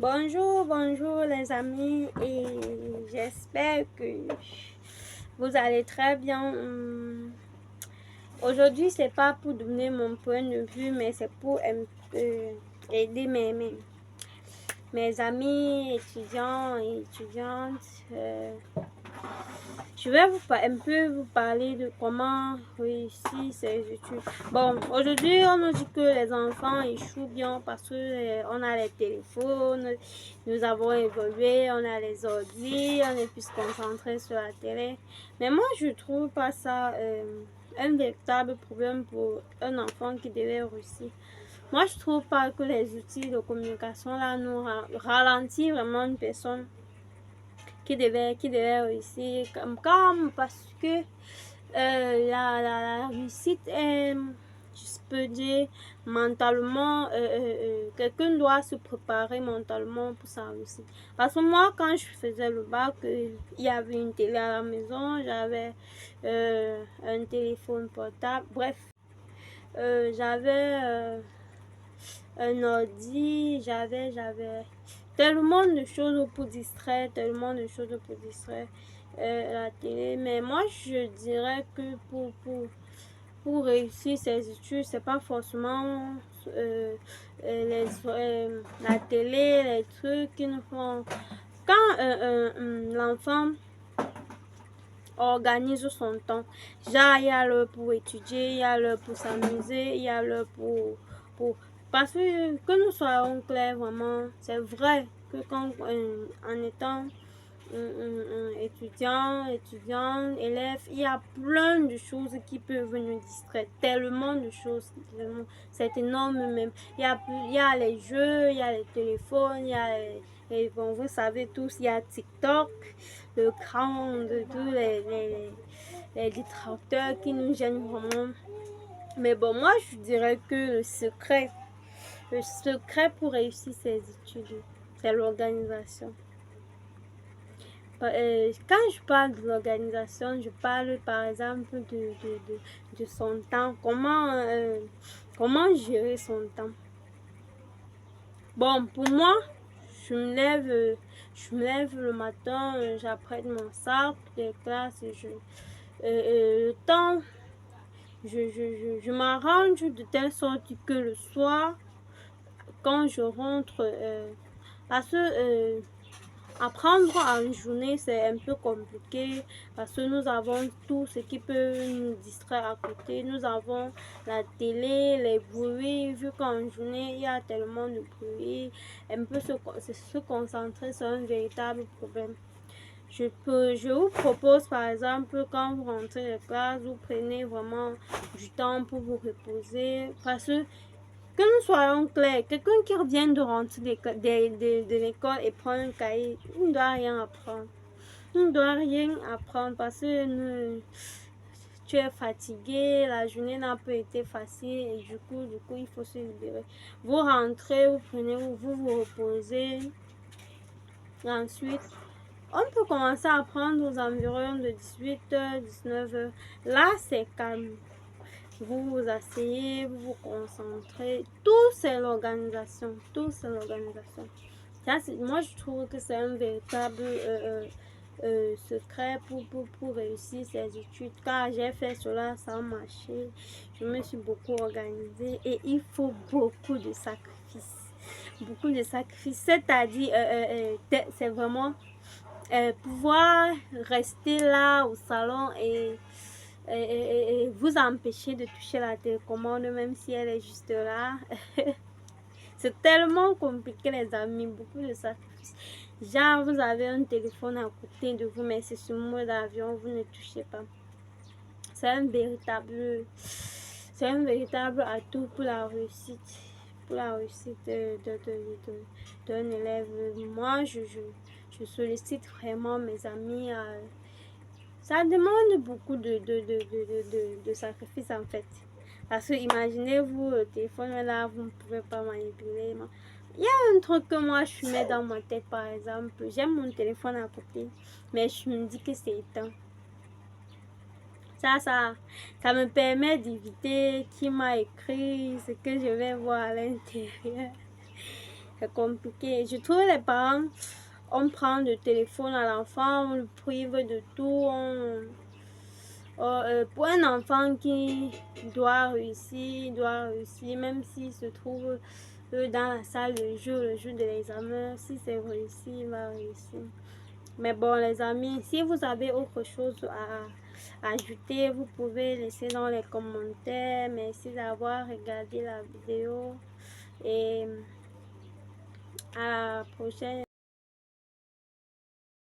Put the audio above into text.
Bonjour, bonjour les amis et j'espère que vous allez très bien. Aujourd'hui, c'est pas pour donner mon point de vue, mais c'est pour un peu aider mes amis étudiants et étudiantes. Je vais un peu vous parler de comment réussir ses études. Bon, aujourd'hui, on nous dit que les enfants échouent bien parce que on a les téléphones, nous avons évolué, on a les ordi, on est plus concentré sur la télé. Mais moi, je trouve pas ça un véritable problème pour un enfant qui devait réussir. Moi, je trouve pas que les outils de communication là nous ralentissent vraiment une personne qui devait réussir comme parce que la réussite est, je peux dire, mentalement, quelqu'un doit se préparer mentalement pour sa réussite. Parce que moi, quand je faisais le bac, il y avait une télé à la maison, j'avais un téléphone portable, bref, j'avais un ordi, j'avais tellement de choses pour distraire, tellement de choses pour distraire la télé. Mais moi, je dirais que pour réussir ses études, c'est pas forcément la télé, les trucs qui nous font. Quand l'enfant organise son temps, genre, il y a l'heure pour étudier, il y a l'heure pour s'amuser, il y a l'heure pour... Parce que nous soyons clairs, vraiment, c'est vrai que quand, en étant étudiant, élève, il y a plein de choses qui peuvent nous distraire, tellement de choses, c'est énorme même. Il y a les jeux, il y a les téléphones, il y a bon, vous savez tous, il y a TikTok, le grand de tous les détracteurs qui nous gênent vraiment. Mais bon, moi je dirais que le secret pour réussir ses études, c'est l'organisation. Quand je parle de l'organisation, je parle par exemple de son temps. Comment gérer son temps? Bon, pour moi, je me lève le matin, j'apprête mon sac de classe, le temps, je m'arrange de telle sorte que le soir, quand je rentre, parce que apprendre en journée, c'est un peu compliqué parce que nous avons tout ce qui peut nous distraire à côté. Nous avons la télé, les bruits, vu qu'en journée, il y a tellement de bruit. Un peu se concentrer sur un véritable problème. Je vous propose par exemple, quand vous rentrez de classe, vous prenez vraiment du temps pour vous reposer parce que nous soyons clairs, quelqu'un qui revient de rentrer de l'école et prend un cahier, il ne doit rien apprendre. Il ne doit rien apprendre parce que tu es fatigué, la journée n'a pas été facile et du coup, il faut se libérer. Vous rentrez, vous prenez, vous reposez. Et ensuite, on peut commencer à prendre aux environs de 18h, 19h. Là, c'est calme. Vous vous asseyez, vous vous concentrez. Tout, c'est l'organisation. Tout, c'est l'organisation. Moi, je trouve que c'est un véritable secret pour réussir ses études. Car j'ai fait cela sans marcher. Je me suis beaucoup organisée et il faut beaucoup de sacrifices. Beaucoup de sacrifices. C'est-à-dire, c'est vraiment pouvoir rester là au salon et vous empêcher de toucher la télécommande même si elle est juste là. C'est tellement compliqué les amis, beaucoup de sacrifices. Genre vous avez un téléphone à côté de vous mais c'est sur mode avion, vous ne touchez pas. C'est un véritable atout pour la réussite d'un élève. Moi je sollicite vraiment mes amis à ça demande beaucoup de sacrifices en fait. Parce que imaginez-vous, le téléphone là, vous ne pouvez pas manipuler. Il y a un truc que moi je mets dans ma tête par exemple. J'aime mon téléphone à côté, mais je me dis que c'est éteint. Ça me permet d'éviter qui m'a écrit, ce que je vais voir à l'intérieur. c'est compliqué. Je trouve les parents, on prend le téléphone à l'enfant, on le prive de tout. Pour un enfant qui doit réussir, même s'il se trouve dans la salle de jeu, le jour de l'examen, si c'est réussi, il va réussir. Mais bon, les amis, si vous avez autre chose à ajouter, vous pouvez laisser dans les commentaires. Merci d'avoir regardé la vidéo et à la prochaine.